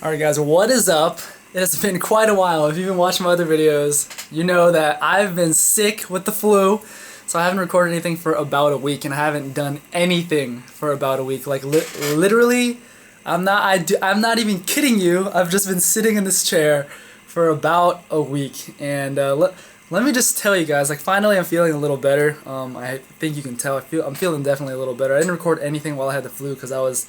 Alright guys, what is up? It has been quite a while. If you've been watching my other videos, you know that I've been sick with the flu. So I haven't recorded anything for about a week, and I haven't done anything for about a week. Like literally, I'm not even kidding you. I've just been sitting in this chair for about a week, and let me just tell you guys, like, finally I'm feeling a little better. I think you can tell. I'm feeling definitely a little better. I didn't record anything while I had the flu because I was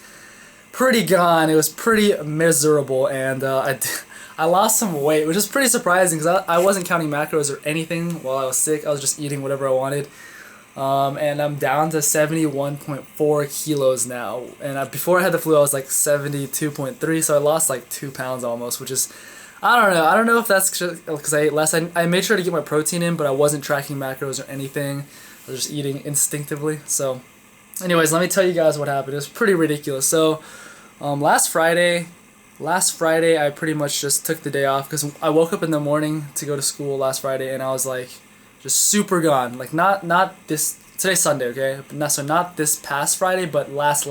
pretty gone. It was pretty miserable, and I lost some weight, which is pretty surprising because I wasn't counting macros or anything while I was sick. I was just eating whatever I wanted, and I'm down to 71.4 kilos now. And before I had the flu, I was like 72.3, so I lost like 2 pounds almost, which is, I don't know if that's because I ate less. I made sure to get my protein in, but I wasn't tracking macros or anything. I was just eating instinctively. So anyways, let me tell you guys what happened. It was pretty ridiculous. So last Friday I pretty much just took the day off because I woke up in the morning to go to school last Friday, and I was like just super gone. Like not this, today's Sunday, okay? So not this past Friday, but last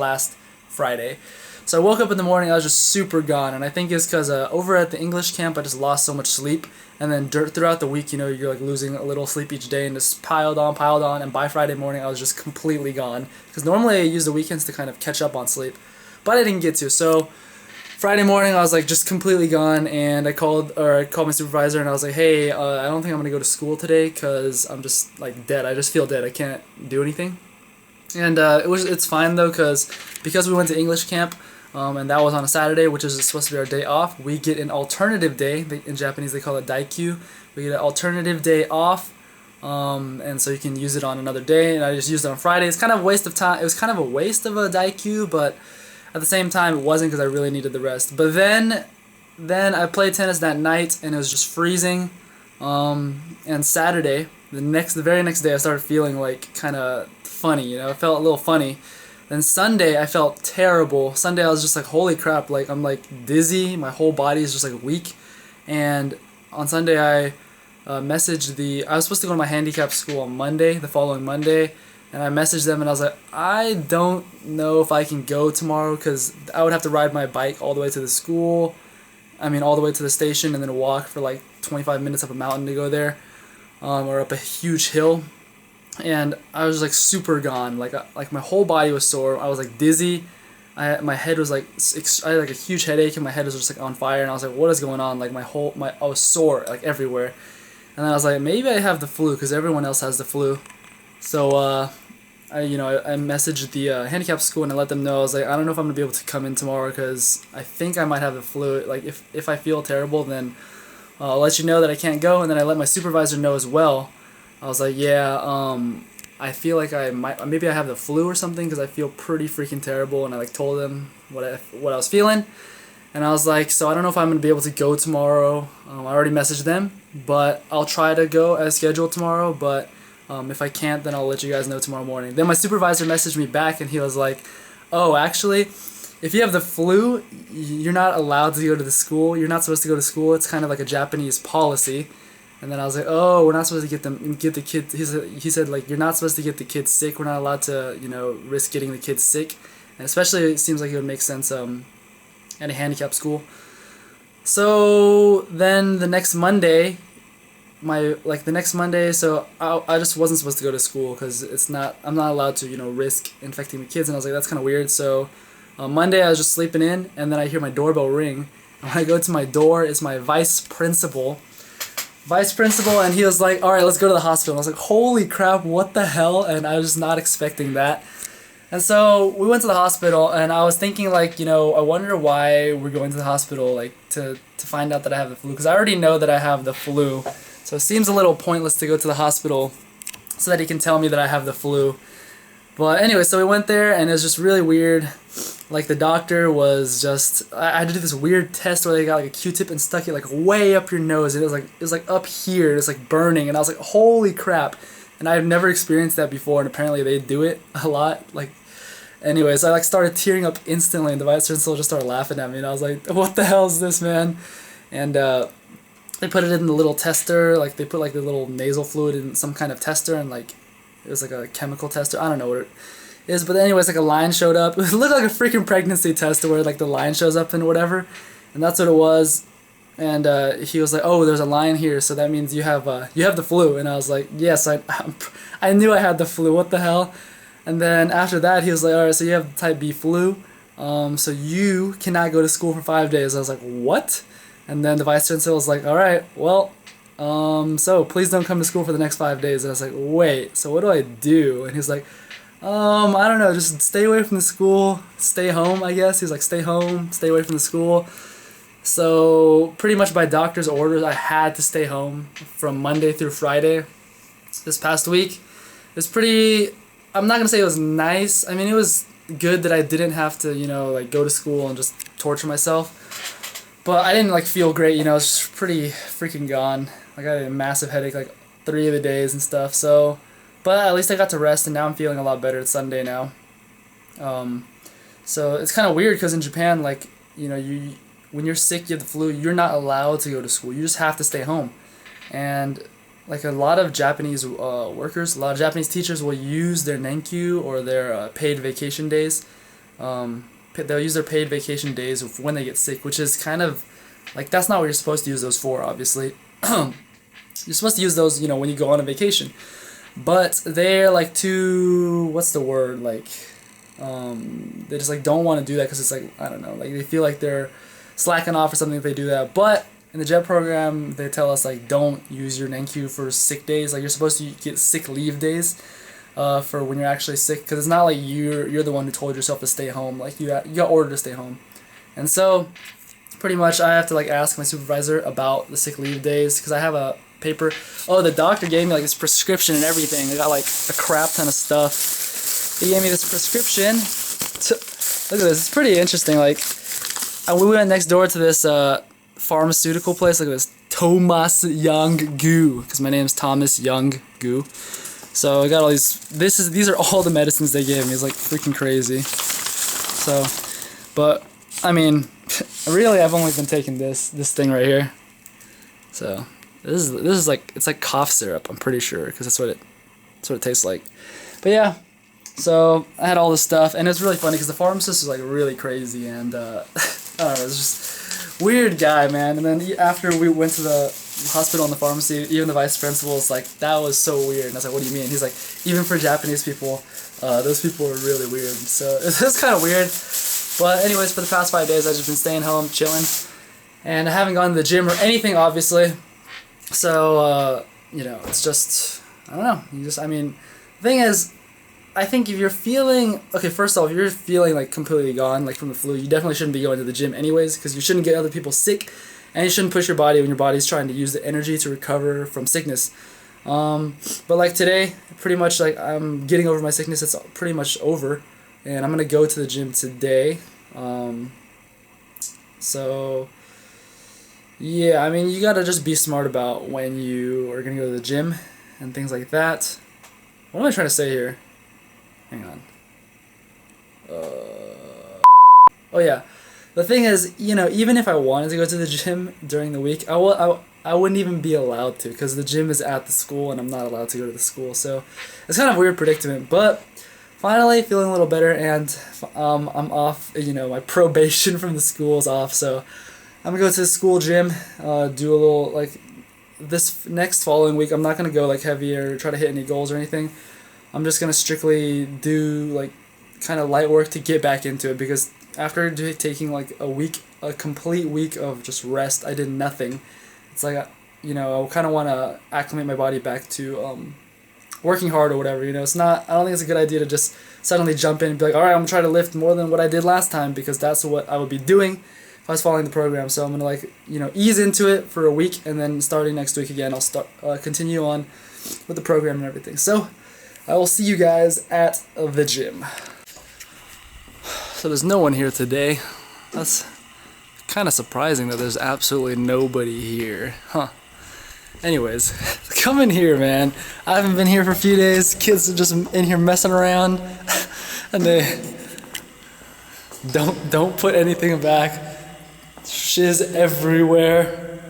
Friday. So I woke up in the morning, I was just super gone, and I think it's because over at the English camp I just lost so much sleep, and then throughout the week, you know, you're like losing a little sleep each day, and just piled on, and by Friday morning I was just completely gone. Because normally I use the weekends to kind of catch up on sleep, but I didn't get to. So Friday morning I was like just completely gone, and I called my supervisor, and I was like, hey, I don't think I'm gonna go to school today because I'm just like dead. I just feel dead. I can't do anything. And it's fine though, because we went to English camp, and that was on a Saturday, which is supposed to be our day off. We get an alternative day. In Japanese they call it daikyu. We get an alternative day off, and so you can use it on another day. And I just used it on Friday. It's kind of a waste of time. It was kind of a waste of a daikyu, but at the same time it wasn't because I really needed the rest. But then I played tennis that night, and it was just freezing. And Saturday, the very next day, I started feeling like kind of funny, you know, I felt a little funny. Then Sunday I felt terrible. Sunday I was just like, holy crap, like I'm like dizzy, my whole body is just like weak. And on Sunday I messaged I was supposed to go to my handicap school on Monday, the following Monday, and I messaged them and I was like, I don't know if I can go tomorrow because I would have to ride my bike all the way to the school, all the way to the station, and then walk for like 25 minutes up a mountain to go there, or up a huge hill. And I was like super gone, like my whole body was sore. I was like dizzy. My head was like, I had like a huge headache, and my head was just like on fire. And I was like, what is going on? Like I was sore like everywhere. And then I was like, maybe I have the flu because everyone else has the flu. So I messaged the handicap school, and I let them know. I was like, I don't know if I'm gonna be able to come in tomorrow because I think I might have the flu. Like if I feel terrible, then I'll let you know that I can't go. And then I let my supervisor know as well. I was like, yeah, I feel like maybe I have the flu or something because I feel pretty freaking terrible. And I like told them what I was feeling, and I was like, so I don't know if I'm gonna be able to go tomorrow. I already messaged them, but I'll try to go as scheduled tomorrow. But if I can't, then I'll let you guys know tomorrow morning. Then my supervisor messaged me back, and he was like, oh, actually, if you have the flu, you're not allowed to go to the school. You're not supposed to go to school. It's kind of like a Japanese policy. And then I was like, oh, we're not supposed to get the kids. He said like, you're not supposed to get the kids sick. We're not allowed to, risk getting the kids sick. And especially it seems like it would make sense at a handicap school. So then the next Monday, so I just wasn't supposed to go to school because I'm not allowed to, risk infecting the kids. And I was like, that's kind of weird. So on Monday I was just sleeping in, and then I hear my doorbell ring. And when I go to my door, it's my vice principal, and he was like, all right, let's go to the hospital. And I was like, holy crap, what the hell? And I was just not expecting that. And so we went to the hospital, and I was thinking like, I wonder why we're going to the hospital, like to find out that I have the flu, because I already know that I have the flu. So it seems a little pointless to go to the hospital so that he can tell me that I have the flu. But anyway, so we went there, and it was just really weird. Like the doctor was just, I had to do this weird test where they got like a Q-tip and stuck it like way up your nose. It was like up here. It was like burning, and I was like, holy crap! And I've never experienced that before, and apparently they do it a lot. Like, anyways, I like started tearing up instantly, and the vice principal just started laughing at me, and I was like, what the hell is this, man? And they put it in the little tester, like they put like the little nasal fluid in some kind of tester, and like it was like a chemical tester. I don't know what But anyways, like a line showed up. It looked like a freaking pregnancy test where like the line shows up and whatever, and that's what it was. And he was like, "Oh, there's a line here, so that means you have the flu." And I was like, "Yes, I knew I had the flu. What the hell?" And then after that, he was like, "All right, so you have type B flu, so you cannot go to school for 5 days." I was like, "What?" And then the vice chancellor was like, "All right, well, so please don't come to school for the next 5 days." And I was like, "Wait, so what do I do?" And he's like, I don't know, just stay away from the school, stay home, I guess." He's like, "Stay home, stay away from the school." So pretty much by doctor's orders, I had to stay home from Monday through Friday this past week. It was pretty, I'm not going to say it was nice. I mean, it was good that I didn't have to, like go to school and just torture myself. But I didn't like feel great, I was just pretty freaking gone. Like I had a massive headache like 3 of the days and stuff. So, but at least I got to rest and now I'm feeling a lot better. It's Sunday now. So it's kind of weird because in Japan, like, when you're sick, you have the flu, you're not allowed to go to school. You just have to stay home. And like a lot of Japanese workers, a lot of Japanese teachers will use their nenkyu or their paid vacation days. They'll use their paid vacation days when they get sick, which is kind of like, that's not what you're supposed to use those for, obviously. You're supposed to use those, when you go on a vacation. But they're like too, what's the word, like, they just like don't want to do that because it's like, I don't know, like they feel like they're slacking off or something if they do that. But in the JET program, they tell us like don't use your nenkyu for sick days. Like you're supposed to get sick leave days for when you're actually sick, because it's not like you're the one who told yourself to stay home. Like you got ordered to stay home. And so pretty much I have to like ask my supervisor about the sick leave days because I have a paper. Oh, the doctor gave me like this prescription and everything. I got like a crap ton of stuff. He gave me this prescription. Look at this. It's pretty interesting. Like, we went next door to this pharmaceutical place. Look at this, Thomas Young Gu, because my name's Thomas Young Gu. So I got all these. These are all the medicines they gave me. It's like freaking crazy. So, but I mean, really, I've only been taking this thing right here. So this is like, it's like cough syrup. I'm pretty sure, because that's what it tastes like. But yeah. So I had all this stuff, and it's really funny because the pharmacist was like really crazy, and I don't know, it was just weird guy, man. And then after we went to the hospital and the pharmacy, even the vice principal was like, "That was so weird." And I was like, "What do you mean?" He's like, "Even for Japanese people, those people are really weird." So it's kind of weird. But anyways, for the past 5 days, I've just been staying home, chilling, and I haven't gone to the gym or anything, obviously. So it's just, I don't know. I mean, the thing is, I think if you're feeling, okay, first off, if you're feeling like completely gone, like from the flu, you definitely shouldn't be going to the gym anyways, because you shouldn't get other people sick, and you shouldn't push your body when your body's trying to use the energy to recover from sickness. But like today, pretty much like I'm getting over my sickness, it's pretty much over, and I'm going to go to the gym today. So, yeah, I mean, you got to just be smart about when you are going to go to the gym and things like that. What am I trying to say here? Hang on. Oh yeah, the thing is, even if I wanted to go to the gym during the week, I wouldn't even be allowed to, because the gym is at the school and I'm not allowed to go to the school. So it's kind of a weird predicament. But finally feeling a little better, and I'm off. My probation from the school is off, so I'm gonna go to the school gym, do a little like this next following week. I'm not gonna go like heavy or try to hit any goals or anything. I'm just going to strictly do like kind of light work to get back into it, because after taking like a complete week of just rest, I did nothing. It's like, I kind of want to acclimate my body back to working hard or whatever. It's not, I don't think it's a good idea to just suddenly jump in and be like, all right, I'm going to try to lift more than what I did last time, because that's what I would be doing if I was following the program. So I'm going to ease into it for a week, and then starting next week again, I'll continue on with the program and everything. So I will see you guys at the gym. So there's no one here today. That's kind of surprising that there's absolutely nobody here. Huh. Anyways, come in here, man. I haven't been here for a few days. Kids are just in here messing around. And they don't put anything back. Shiz everywhere.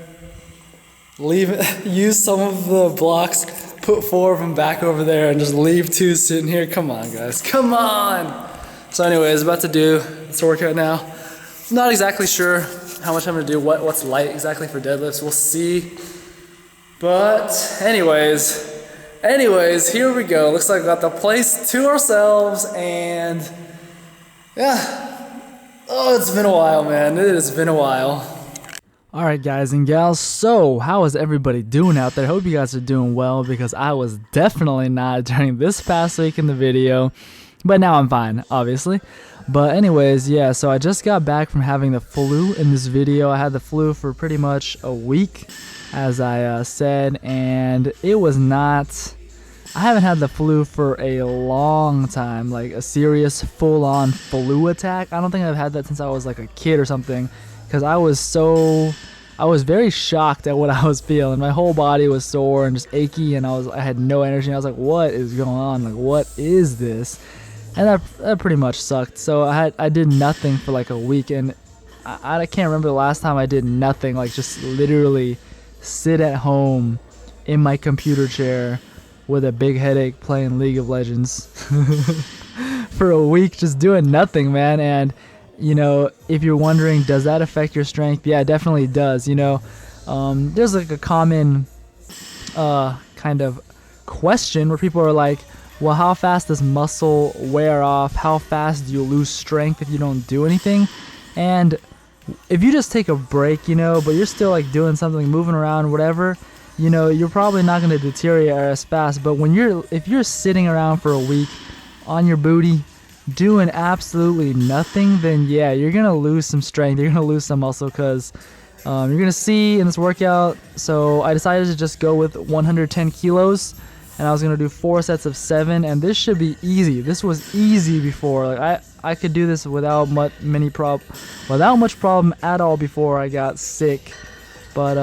Use some of the blocks put 4 of them back over there and just leave 2 sitting here. Come on, guys, come on. So anyways, about to do this workout now. Not exactly sure how much I'm gonna do, what's light exactly for deadlifts. We'll see. But anyways, here we go. Looks like we got the place to ourselves, and yeah. Oh, it's been a while, man. It has been a while. Alright guys and gals, so how is everybody doing out there? Hope you guys are doing well, because I was definitely not during this past week in the video. But now I'm fine, obviously. But anyways, yeah, so I just got back from having the flu in this video. I had the flu for pretty much a week, as I said, and it was not... I haven't had the flu for a long time, like a serious full-on flu attack. I don't think I've had that since I was like a kid or something, because I was very shocked at what I was feeling. My whole body was sore and just achy, and I had no energy, and I was like, what is going on? Like, what is this? And that pretty much sucked. So I did nothing for like a week, and I can't remember the last time I did nothing, like just literally sit at home in my computer chair with a big headache playing League of Legends for a week, just doing nothing, man. And you know, if you're wondering, does that affect your strength? Yeah, it definitely does. You know, there's like a common kind of question where people are like, well, how fast does muscle wear off? How fast do you lose strength if you don't do anything? And if you just take a break, you know, but you're still like doing something, moving around, whatever, you know, you're probably not going to deteriorate as fast. But if you're sitting around for a week on your booty doing absolutely nothing, then yeah, you're going to lose some strength. You're going to lose some muscle, because you're going to see in this workout. So I decided to just go with 110 kilos. And I was going to do 4 sets of 7, and this should be easy. This was easy before. Like I could do this without much problem at all before I got sick. But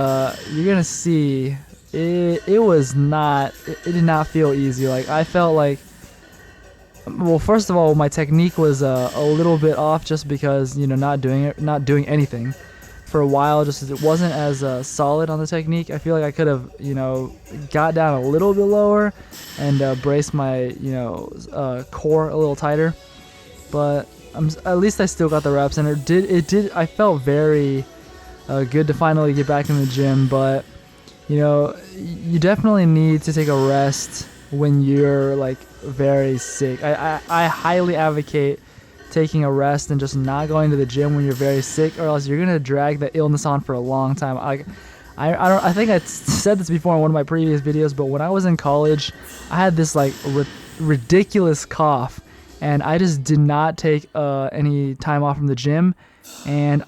you're going to see it did not feel easy. Like I felt like, well, first of all, my technique was a little bit off, just because, you know, not doing anything for a while, just as it wasn't as solid on the technique. I feel like I could have, you know, got down a little bit lower and braced my, you know, core a little tighter. But at least I still got the reps, and I felt very good to finally get back in the gym. But you know, you definitely need to take a rest when you're like very sick. I highly advocate taking a rest and just not going to the gym when you're very sick, or else you're gonna drag the illness on for a long time. I think I said this before in one of my previous videos, but when I was in college, I had this like ridiculous cough, and I just did not take any time off from the gym. And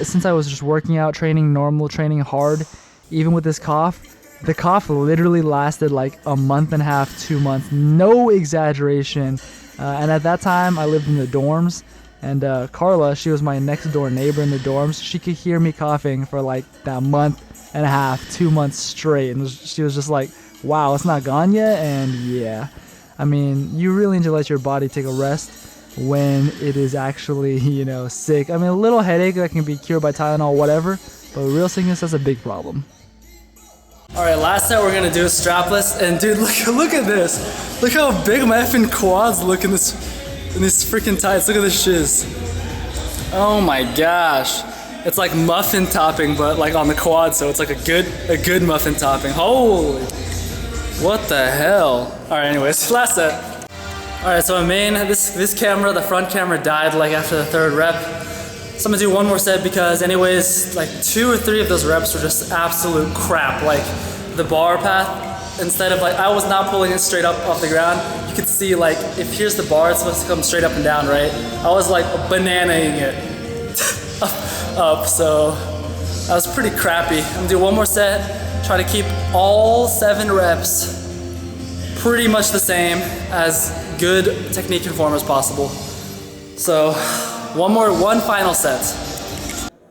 since I was just working out, normal training hard, even with this cough, the cough literally lasted like a month and a half, 2 months, no exaggeration. And at that time, I lived in the dorms, and Carla, she was my next door neighbor in the dorms. She could hear me coughing for like that month and a half, 2 months straight, and she was just like, wow, it's not gone yet. And yeah, I mean, you really need to let your body take a rest when it is actually, you know, sick. I mean, a little headache that can be cured by Tylenol, whatever, but real sickness, that's a big problem. Alright, last set we're gonna do is strapless, and dude, look at this. Look how big my effing quads look in these freaking tights. Look at this shiz. Oh my gosh. It's like muffin topping, but like on the quad, so it's like a good muffin topping. Holy, what the hell? Alright, anyways, last set. Alright, so this camera, the front camera, died like after the 3rd rep. So I'm gonna do one more set, because anyways, like 2 or 3 of those reps were just absolute crap. Like the bar path, instead of like, I was not pulling it straight up off the ground. You could see like, if here's the bar, it's supposed to come straight up and down, right? I was like bananaing it up, so that was pretty crappy. I'm gonna do one more set, try to keep all 7 reps pretty much the same, as good technique and form as possible. So one final set.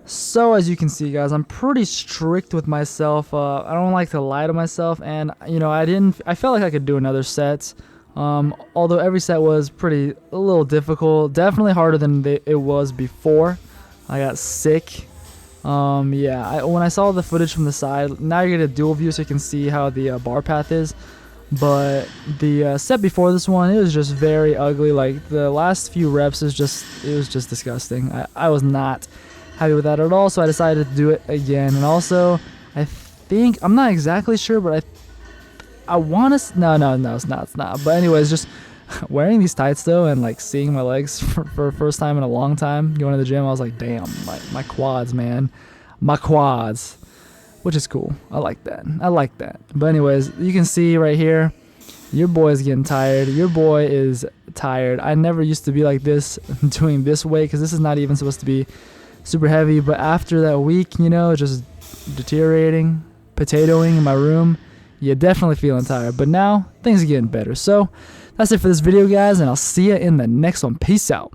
So as you can see, guys, I'm pretty strict with myself. I don't like to lie to myself, and you know, I felt like I could do another set. Although every set was a little difficult, definitely harder than it was before I got sick. Yeah, when I saw the footage from the side, now you're gonna dual view so you can see how the bar path is. But the set before this one, it was just very ugly. Like the last few reps it was just disgusting. I was not happy with that at all, so I decided to do it again. And also, I think, I'm not exactly sure, but I want to, no, it's not. But anyways, just wearing these tights though, and like seeing my legs for first time in a long time, going to the gym, I was like, damn, my quads, man, my quads. Which is cool. I like that. But anyways, you can see right here, your boy is getting tired. Your boy is tired. I never used to be like this, doing this weight, because this is not even supposed to be super heavy. But after that week, you know, just deteriorating, potatoing in my room, you're definitely feeling tired. But now, things are getting better. So, that's it for this video, guys, and I'll see you in the next one. Peace out.